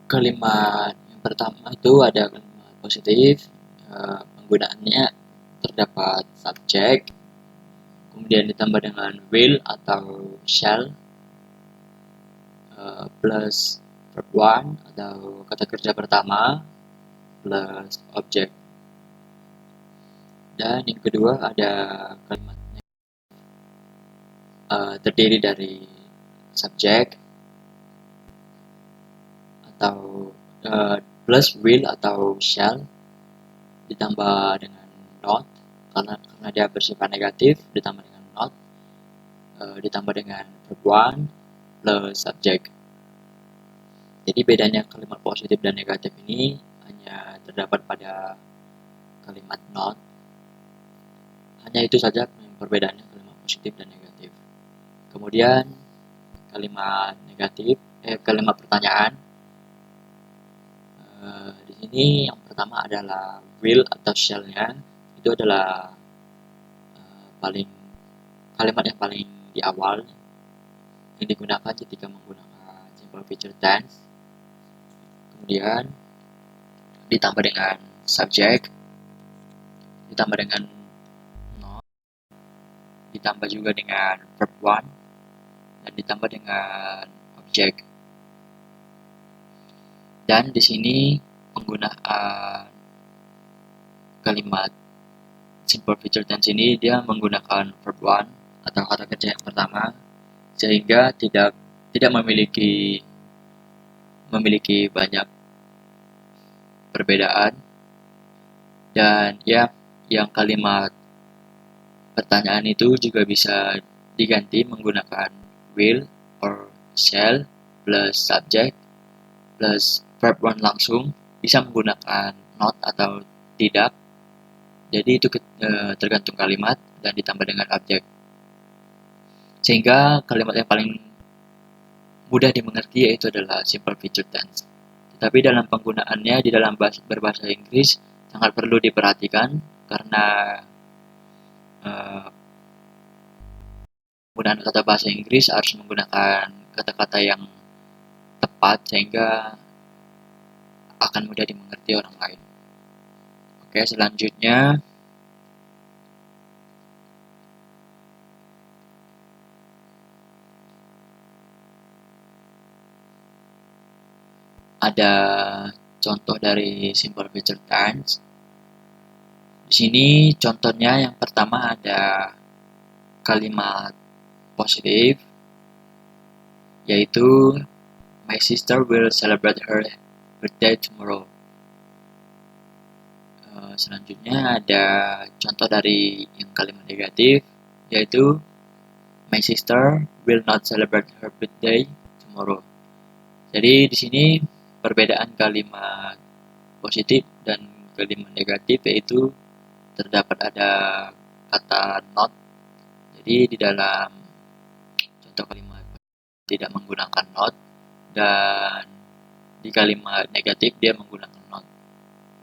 Kalimat yang pertama itu ada kalimat positif, penggunaannya terdapat subjek, kemudian ditambah dengan will atau shall, plus verb one atau kata kerja pertama, plus objek. Dan yang kedua ada kalimat terdiri dari subjek atau plus will atau shall ditambah dengan not, karena dia bersifat negatif, ditambah dengan not, ditambah dengan verb one plus subjek. Jadi bedanya kalimat positif dan negatif ini hanya terdapat pada kalimat not. Hanya itu saja perbedaannya kalimat positif dan negatif. Kemudian kalimat pertanyaan. Di sini yang pertama adalah will atau shall-nya itu adalah kalimat yang paling di awal yang digunakan ketika menggunakan simple future tense. Kemudian ditambah dengan subjek, ditambah dengan not, ditambah juga dengan verb one, dan ditambah dengan objek. Dan di sini penggunaan kalimat simple future tense ini dia menggunakan verb one atau kata kerja yang pertama, sehingga tidak memiliki banyak perbedaan. Dan ya, yang kalimat pertanyaan itu juga bisa diganti menggunakan will or shall plus subject plus verb one langsung, bisa menggunakan not atau tidak. Jadi itu tergantung kalimat dan ditambah dengan objek. Sehingga kalimat yang paling mudah dimengerti yaitu adalah simple future tense. Tetapi dalam penggunaannya di dalam berbahasa Inggris sangat perlu diperhatikan karena penggunaan kata bahasa Inggris harus menggunakan kata-kata yang tepat sehingga akan mudah dimengerti orang lain. Oke, selanjutnya ada contoh dari simple future tense. Di sini contohnya yang pertama ada kalimat positif, yaitu my sister will celebrate her birthday tomorrow. Selanjutnya ada contoh dari yang kalimat negatif, yaitu my sister will not celebrate her birthday tomorrow. Jadi di sini perbedaan kalimat positif dan kalimat negatif yaitu terdapat ada kata not. Jadi di dalam contoh kalimat tidak menggunakan not, dan di kalimat negatif dia menggunakan not.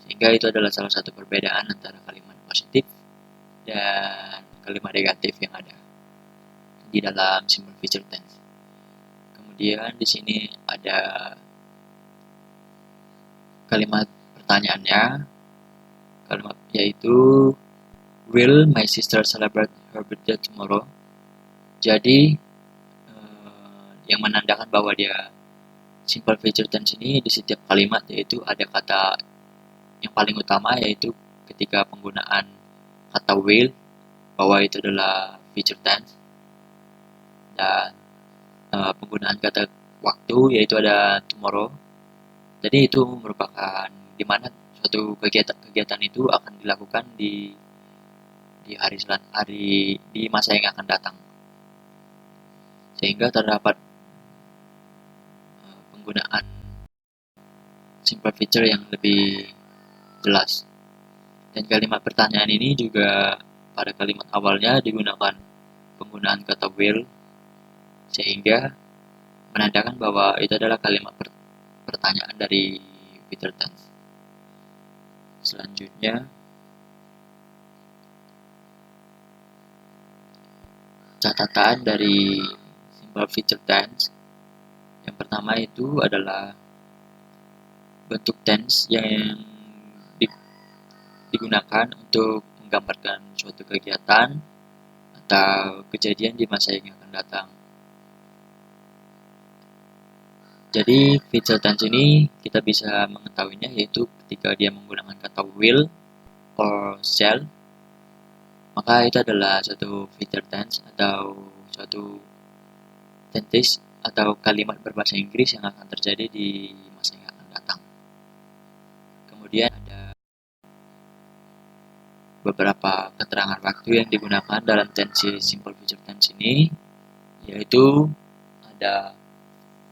Sehingga itu adalah salah satu perbedaan antara kalimat positif dan kalimat negatif yang ada di dalam simple future tense. Kemudian di sini ada kalimat pertanyaannya, kalimat yaitu will my sister celebrate her birthday tomorrow. Jadi yang menandakan bahwa dia simple future tense ini di setiap kalimat yaitu ada kata yang paling utama, yaitu ketika penggunaan kata will bahwa itu adalah future tense, dan penggunaan kata waktu yaitu ada tomorrow. Jadi itu merupakan dimana suatu kegiatan itu akan dilakukan di hari di masa yang akan datang, sehingga terdapat penggunaan simple future yang lebih jelas. Dan kalimat pertanyaan ini juga pada kalimat awalnya digunakan penggunaan kata will, sehingga menandakan bahwa itu adalah kalimat pertanyaan dari future tense. Selanjutnya, catatan dari simple future tense. Yang pertama itu adalah bentuk tense yang digunakan untuk menggambarkan suatu kegiatan atau kejadian di masa yang akan datang. Jadi future tense ini kita bisa mengetahuinya yaitu ketika dia menggunakan kata will or shall, maka itu adalah suatu future tense atau suatu tense atau kalimat berbahasa Inggris yang akan terjadi di masa yang akan datang. Kemudian ada beberapa keterangan waktu yang digunakan dalam tense simple future tense ini, yaitu ada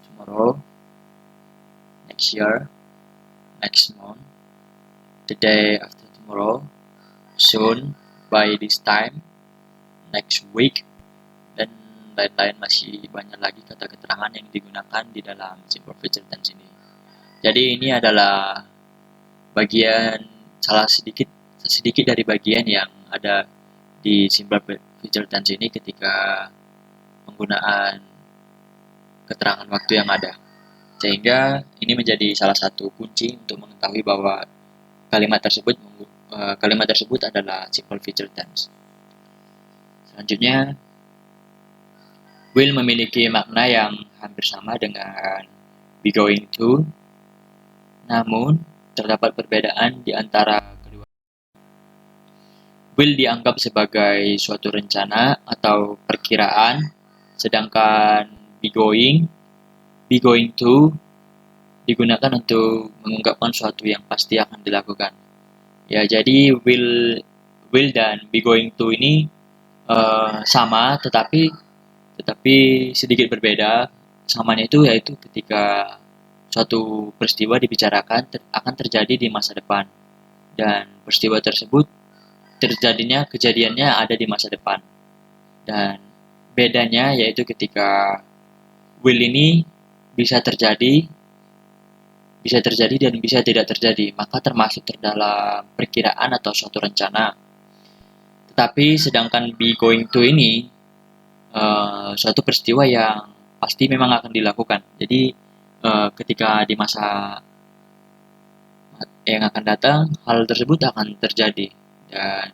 tomorrow, next year, next month, the day after tomorrow, soon, by this time, next week, dan lain-lain. Masih banyak lagi kata keterangan yang digunakan di dalam simple future tense ini. Jadi ini adalah bagian sedikit dari bagian yang ada di simple future tense ini ketika penggunaan keterangan waktu yang ada. Sehingga ini menjadi salah satu kunci untuk mengetahui bahwa kalimat tersebut adalah simple future tense. Selanjutnya, will memiliki makna yang hampir sama dengan be going to, namun terdapat perbedaan di antara kedua. Will dianggap sebagai suatu rencana atau perkiraan, sedangkan be going to digunakan untuk mengungkapkan suatu yang pasti akan dilakukan. Ya, jadi will dan be going to ini sama, tetapi sedikit berbeda. Samanya itu yaitu ketika suatu peristiwa dibicarakan akan terjadi di masa depan, dan peristiwa tersebut kejadiannya ada di masa depan. Dan bedanya yaitu ketika will ini bisa terjadi dan bisa tidak terjadi, maka termasuk dalam perkiraan atau suatu rencana. Tetapi sedangkan be going to ini suatu peristiwa yang pasti memang akan dilakukan. Jadi ketika di masa yang akan datang, hal tersebut akan terjadi. Dan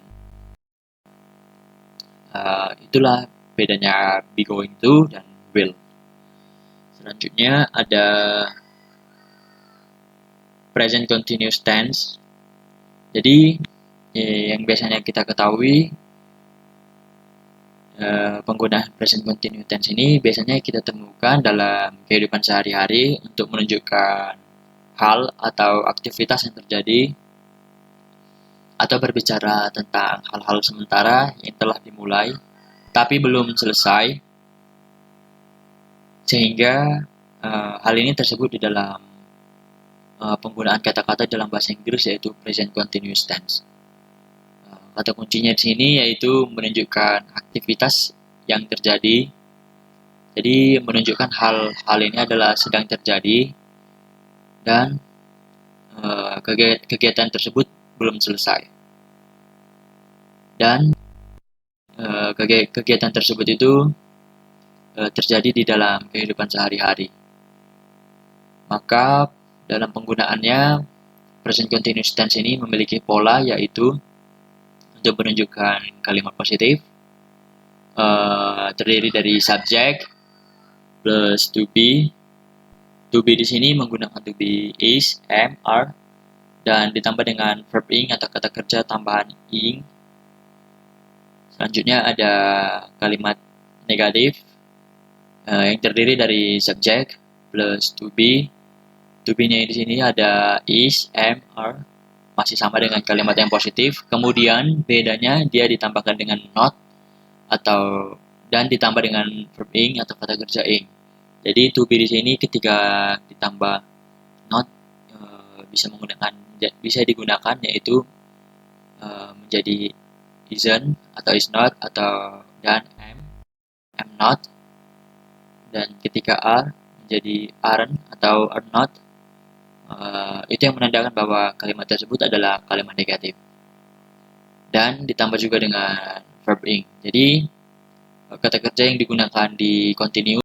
itulah bedanya be going to dan will. Selanjutnya ada present continuous tense. Jadi yang biasanya kita ketahui, penggunaan present continuous tense ini biasanya kita temukan dalam kehidupan sehari-hari untuk menunjukkan hal atau aktivitas yang terjadi, atau berbicara tentang hal-hal sementara yang telah dimulai tapi belum selesai, sehingga hal ini tersebut di dalam penggunaan kata-kata dalam bahasa Inggris yaitu present continuous tense. Kata kuncinya di sini yaitu menunjukkan aktivitas yang terjadi. Jadi menunjukkan hal ini adalah sedang terjadi dan kegiatan tersebut belum selesai. Dan kegiatan tersebut itu terjadi di dalam kehidupan sehari-hari. Maka dalam penggunaannya, present continuous tense ini memiliki pola, yaitu untuk menunjukkan kalimat positif terdiri dari subject plus to be. To be di sini menggunakan to be is, am, are, dan ditambah dengan verb ing atau kata kerja tambahan ing. Selanjutnya ada kalimat negatif yang terdiri dari subject plus to be. To be-nya di sini ada is, am, are, masih sama dengan kalimat yang positif. Kemudian bedanya dia ditambahkan dengan not dan ditambah dengan verb ing atau kata kerja ing. Jadi to be di sini ketika ditambah not bisa digunakan yaitu menjadi isn't atau is not, atau dan am not, dan ketika are menjadi aren't atau are not. Itu yang menandakan bahwa kalimat tersebut adalah kalimat negatif. Dan ditambah juga dengan verb ing. Jadi kata kerja yang digunakan di continue